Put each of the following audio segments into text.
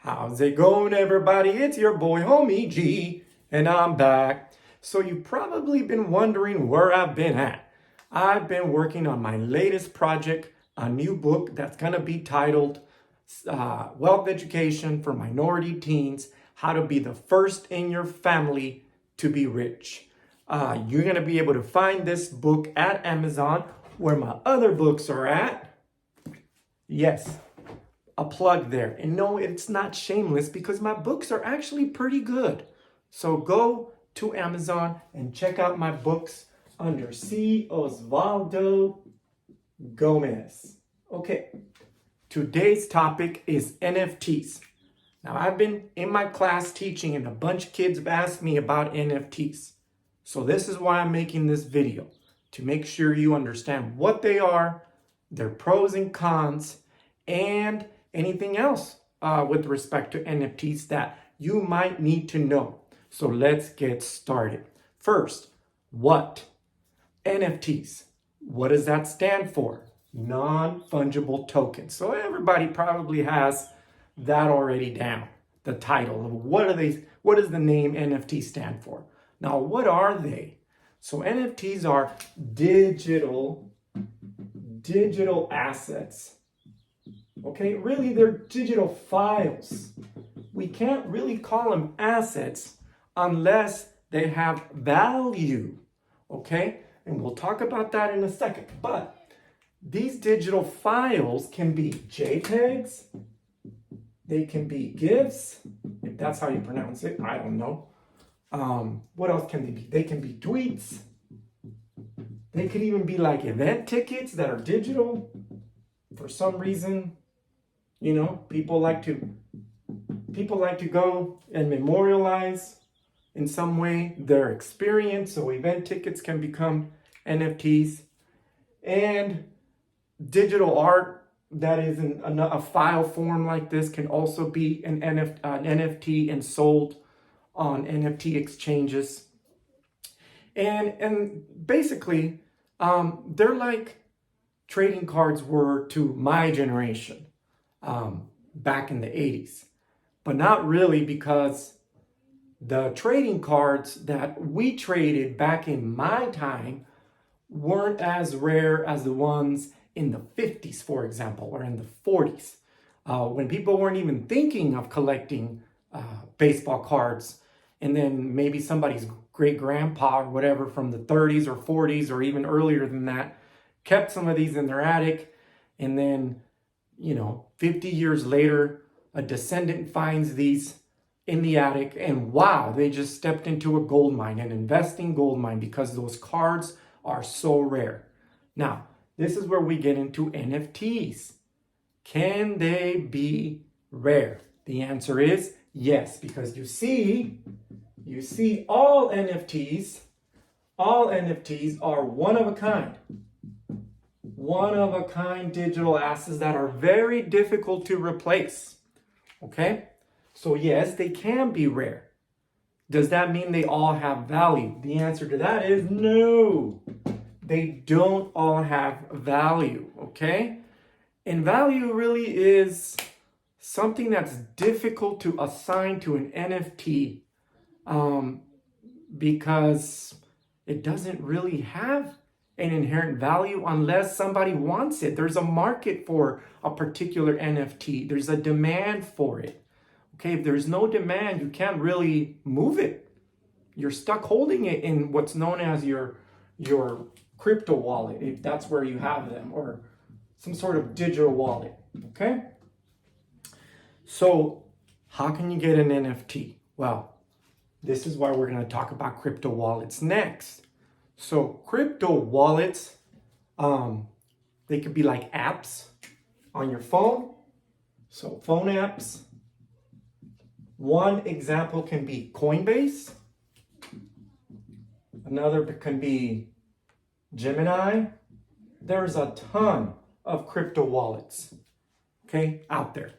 How's it going, everybody? It's your boy, homie G, and I'm back. So you've probably been wondering where I've been at. I've been working on my latest project, a new book that's going to be titled Wealth Education for Minority Teens, How to Be the First in Your Family to Be Rich. You're going to be able to find this book at Amazon, where my other books are at. Yes, a plug there. And no, it's not shameless because my books are actually pretty good. So go to Amazon and check out my books under C. Osvaldo Gomez. Okay, today's topic is NFTs. Now, I've been in my class teaching and a bunch of kids have asked me about NFTs. So this is why I'm making this video, to make sure you understand what they are, their pros and cons, and anything else with respect to NFTs that you might need to know. So let's get started. First, what? NFTs. What does that stand for? Non-fungible tokens. So everybody probably has that already down. The title of what does the name NFT stand for? Now, what are they? So NFTs are digital assets. Okay, really they're digital files. We can't really call them assets unless they have value. Okay, and we'll talk about that in a second. But these digital files can be JPEGs, they can be GIFs, if that's how you pronounce it, I don't know. What else can they be? They can be tweets. They could even be like event tickets that are digital. For some reason, you know, people like to go and memorialize in some way their experience. So event tickets can become NFTs. And digital art that is in a file form like this can also be an NFT and sold on NFT exchanges. And basically, they're like trading cards were to my generation back in the 80s. But not really, because the trading cards that we traded back in my time weren't as rare as the ones in the 50s, for example, or in the 40s, when people weren't even thinking of collecting baseball cards. And then maybe somebody's great grandpa or whatever from the 30s or 40s or even earlier than that kept some of these in their attic. And then, 50 years later, a descendant finds these in the attic and wow, they just stepped into a gold mine, an investing gold mine, because those cards are so rare. Now, this is where we get into NFTs. Can they be rare? The answer is yes, because you see all NFTs are one of a kind. One of a kind digital assets that are very difficult to replace. Okay? So yes, they can be rare. Does that mean they all have value? The answer to that is no. They don't all have value, okay? And value really is something that's difficult to assign to an NFT because it doesn't really have an inherent value unless somebody wants it. There's a market for a particular NFT. There's a demand for it. Okay, if there's no demand, you can't really move it. You're stuck holding it in what's known as your crypto wallet, if that's where you have them, or some sort of digital wallet. Okay? So, how can you get an NFT? Well, this is why we're going to talk about crypto wallets next. So, crypto wallets, they could be like apps on your phone. So, phone apps. One example can be Coinbase. Another can be Gemini. There's a ton of crypto wallets, okay, out there.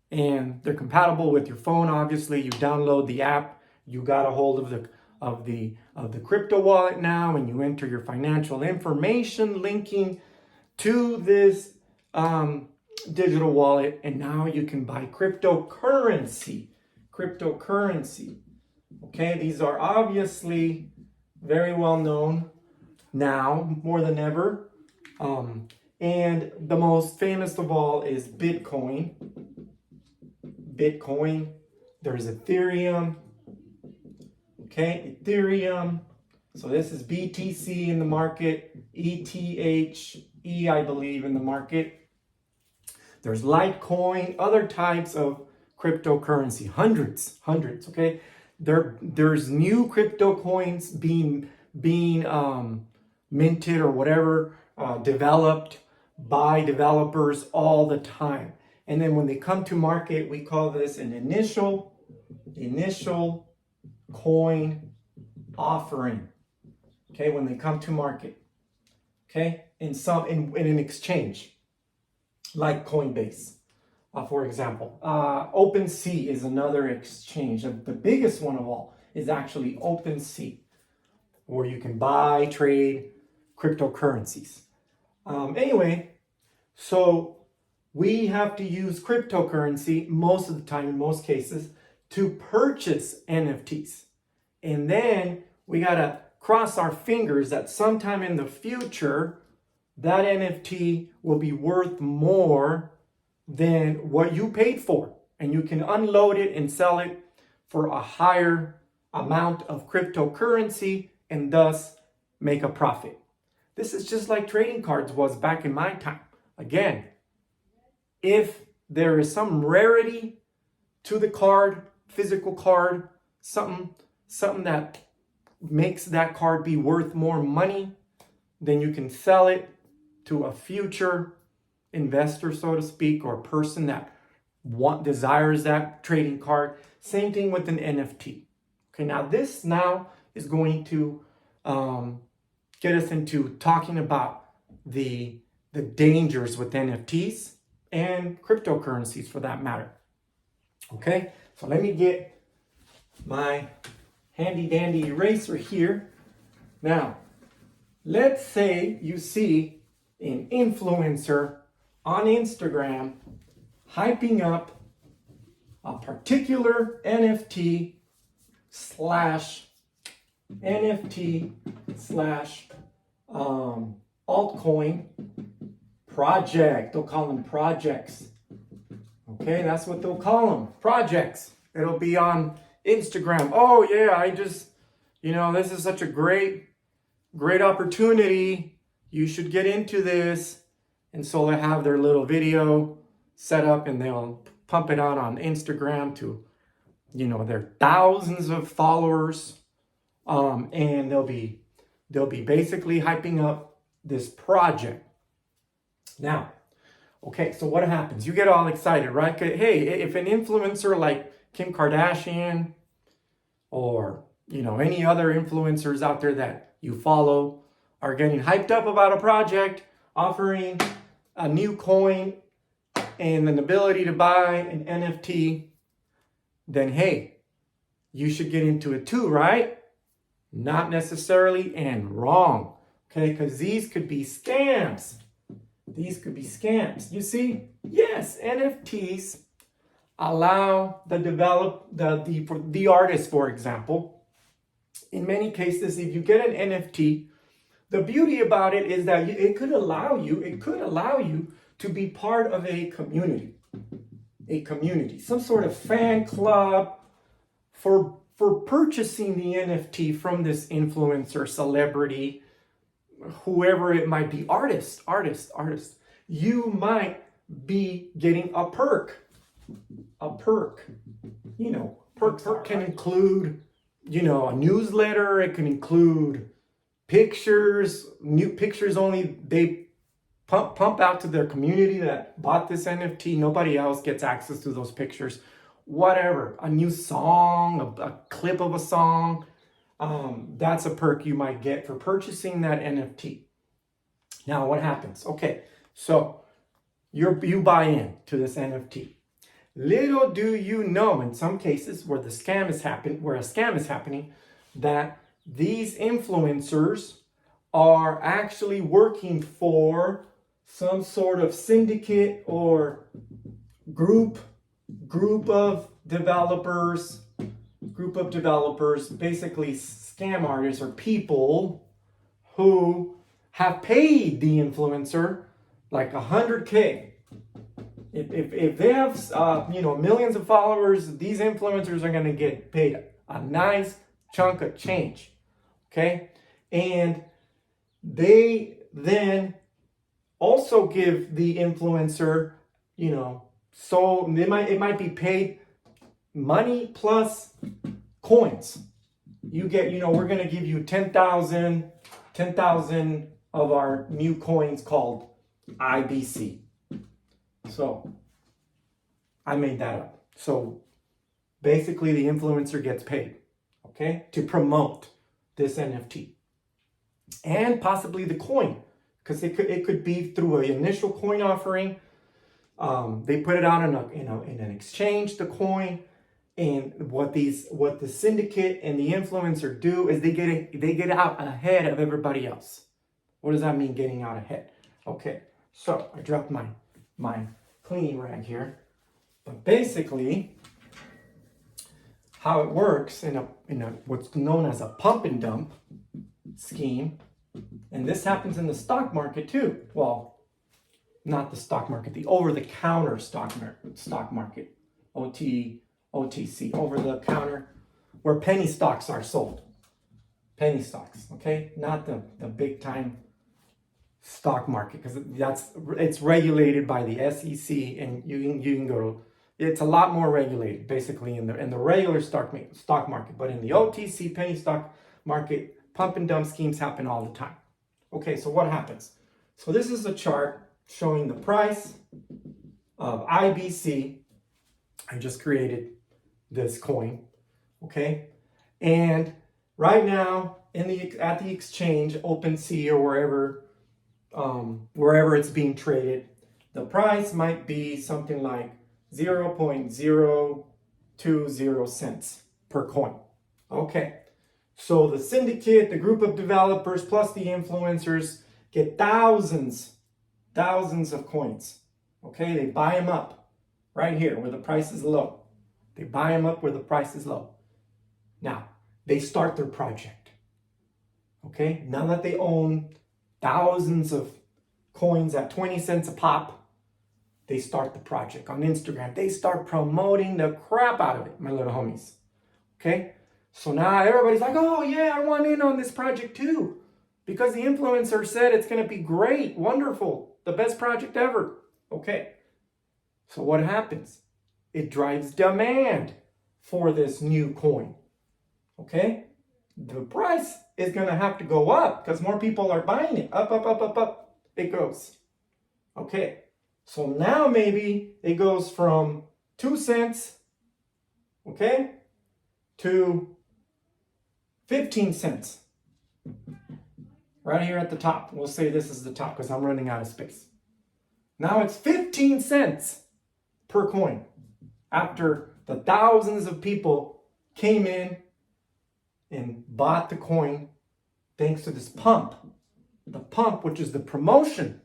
And they're compatible with your phone, obviously. You download the app, you got a hold of the crypto wallet now, and you enter your financial information linking to this digital wallet, and now you can buy cryptocurrency. Cryptocurrency. Okay, these are obviously very well known now more than ever. And the most famous of all is Bitcoin. Bitcoin. There's Ethereum. Okay, Ethereum. So this is BTC in the market, ETHE, I believe, in the market. There's Litecoin, other types of cryptocurrency, hundreds, okay? There's new crypto coins being minted or whatever, developed by developers all the time. And then when they come to market, we call this an initial coin offering. Okay, when they come to market. Okay, in an exchange, like Coinbase, for example. OpenSea is another exchange. The biggest one of all is actually OpenSea, where you can buy, trade cryptocurrencies. Anyway, so we have to use cryptocurrency most of the time, in most cases, to purchase NFTs. And then we gotta cross our fingers that sometime in the future, that NFT will be worth more than what you paid for. And you can unload it and sell it for a higher amount of cryptocurrency and thus make a profit. This is just like trading cards was back in my time. Again, if there is some rarity to the card, physical card, something that makes that card be worth more money, then you can sell it to a future investor, so to speak, or person that desires that trading card. Same thing with an NFT. Okay, now this is going to get us into talking about the dangers with NFTs and cryptocurrencies for that matter. Okay, so let me get my handy dandy eraser here. Now, let's say you see an influencer on Instagram hyping up a particular NFT slash altcoin project. They'll call them projects. Okay, that's what they'll call them, projects. It'll be on Instagram. Oh yeah, this is such a great opportunity. You should get into this. And so they have their little video set up and they'll pump it out on Instagram to, their thousands of followers. And they'll be basically hyping up this project. Now, okay, so what happens? You get all excited, right? Hey, if an influencer like Kim Kardashian or, any other influencers out there that you follow are getting hyped up about a project, offering a new coin and an ability to buy an NFT, then hey, you should get into it too, right? Not necessarily, and wrong. Okay, because these could be scams. You see, yes, NFTs allow the artist, for example. In many cases, if you get an NFT, the beauty about it is that it could allow you to be part of a community, some sort of fan club for purchasing the NFT from this influencer, celebrity, whoever it might be, artist. You might be getting a perk. Perk can include, a newsletter. It can include pictures, new pictures only they pump out to their community that bought this NFT. Nobody else gets access to those pictures. Whatever, a new song, a clip of a song. That's a perk you might get for purchasing that NFT. Now, what happens? Okay, so you buy in to this NFT. Little do you know, in some cases where a scam is happening, that these influencers are actually working for some sort of syndicate or group of developers, basically scam artists or people who have paid the influencer like $100K. If they have millions of followers, these influencers are going to get paid a nice chunk of change. Okay, and they then also give the influencer, so it might be paid money plus coins. You get, we're going to give you 10,000 of our new coins called IBC. So I made that up. So basically the influencer gets paid, okay, to promote this NFT. And possibly the coin, because it could be through an initial coin offering. They put it out in an exchange, the coin, and what the syndicate and the influencer do is they get out ahead of everybody else. What does that mean, getting out ahead? Okay, so I dropped my cleaning rag here, but basically how it works in a what's known as a pump and dump scheme, and this happens in the stock market too. Well, not the stock market, the over-the-counter stock market, OTC, over-the-counter, where penny stocks are sold. Penny stocks, okay, not the big-time stock market, because it's regulated by the SEC, and you can go. It's a lot more regulated, basically, in the regular stock market, but in the OTC penny stock market, pump and dump schemes happen all the time. Okay, so what happens? So this is a chart showing the price of IBC. I just created this coin, okay? And right now, at the exchange, OpenSea or wherever it's being traded, the price might be something like 0.020 cents per coin. Okay. So the syndicate, the group of developers, plus the influencers get thousands of coins. Okay, they buy them up right here where the price is low. They buy them up where the price is low. Now, they start their project. Okay, now that they own thousands of coins at 20 cents a pop, they start the project on Instagram. They start promoting the crap out of it, my little homies. Okay? So now everybody's like, oh yeah, I want in on this project too. Because the influencer said it's going to be great, wonderful, the best project ever. Okay. So what happens? It drives demand for this new coin. Okay? The price is going to have to go up because more people are buying it. Up. It goes. Okay. So now maybe it goes from 2 cents, okay, to 15 cents. Right here at the top. We'll say this is the top because I'm running out of space. Now it's 15 cents per coin after the thousands of people came in and bought the coin thanks to this pump. The pump, which is the promotion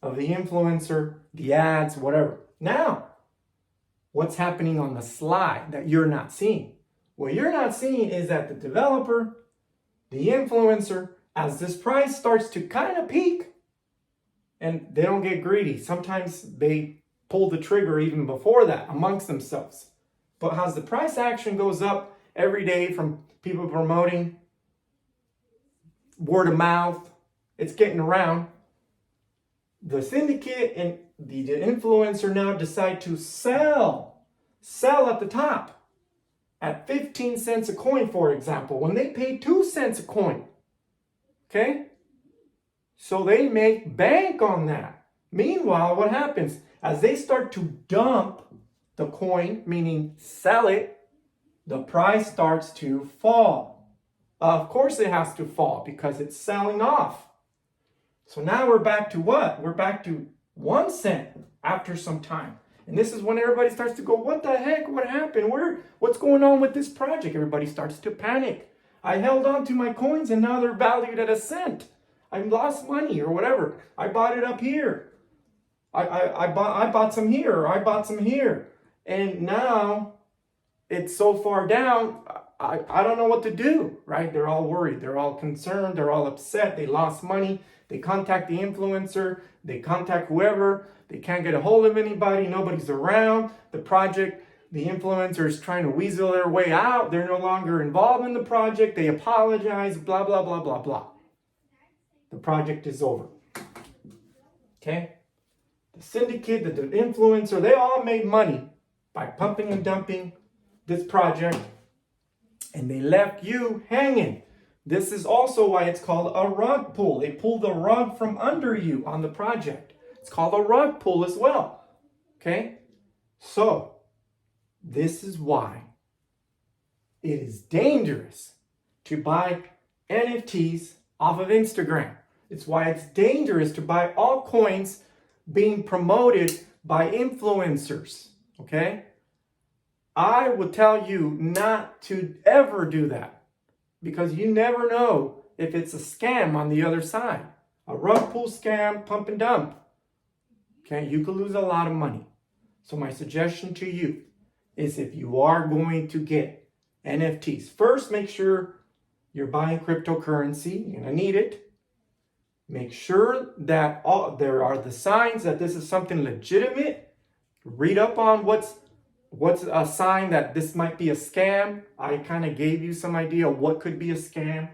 of the influencer, the ads, whatever. Now, what's happening on the slide that you're not seeing? What you're not seeing is that the developer, the influencer, as this price starts to kind of peak, and they don't get greedy. Sometimes they pull the trigger even before that amongst themselves. But as the price action goes up every day from people promoting, word of mouth, it's getting around. The syndicate and the influencer now decide to sell at the top at 15 cents a coin, for example, when they pay 2 cents a coin. Okay? So they make bank on that. Meanwhile, what happens? As they start to dump the coin, meaning sell it, the price starts to fall. Of course it has to fall because it's selling off. So now we're back to what? We're back to 1 cent after some time. And this is when everybody starts to go, what the heck? What happened? What's going on with this project? Everybody starts to panic. I held on to my coins and now they're valued at 1 cent. I lost money or whatever. I bought it up here. I bought some here, or I bought some here. And now it's so far down, I don't know what to do, right? They're all worried. They're all concerned. They're all upset. They lost money. They contact the influencer. They contact whoever. They can't get a hold of anybody. Nobody's around. The project, the influencer is trying to weasel their way out. They're no longer involved in the project. They apologize, blah, blah, blah, blah, blah. The project is over. Okay? The syndicate, the influencer, they all made money by pumping and dumping this project, and they left you hanging. This is also why it's called a rug pull. They pull the rug from under you on the project. It's called a rug pull as well. Okay? So, this is why it is dangerous to buy NFTs off of Instagram. It's why it's dangerous to buy altcoins being promoted by influencers. Okay? I would tell you not to ever do that, because you never know if it's a scam on the other side. A rug pull scam, pump and dump. Okay, you could lose a lot of money. So my suggestion to you is, if you are going to get NFTs, first make sure you're buying cryptocurrency. You're going to need it. Make sure that there are the signs that this is something legitimate. Read up on what's a sign that this might be a scam. I kind of gave you some idea of what could be a scam,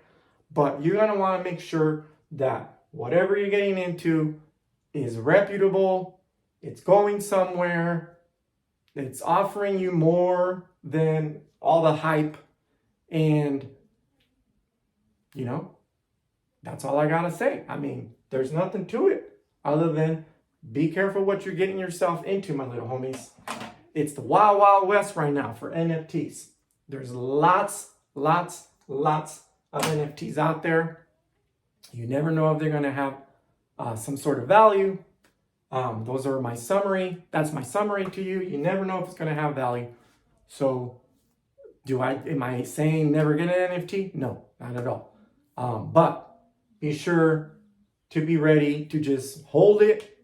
but you're going to want to make sure that whatever you're getting into is reputable, it's going somewhere, it's offering you more than all the hype, and that's all I got to say. I mean, there's nothing to it other than be careful what you're getting yourself into, my little homies. It's the wild, wild west right now for NFTs. There's lots of NFTs out there. You never know if they're going to have some sort of value. Those are my summary. That's my summary to you. You never know if it's going to have value. So am I saying never get an NFT? No, not at all. But be sure to be ready to just hold it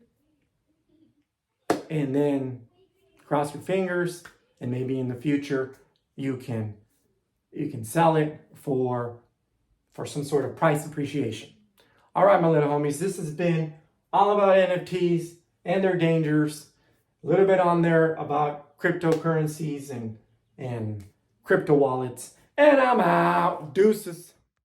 and then cross your fingers, and maybe in the future you can sell it for some sort of price appreciation. All right, my little homies, this has been all about NFTs and their dangers, a little bit on there about cryptocurrencies and crypto wallets, and I'm out. Deuces.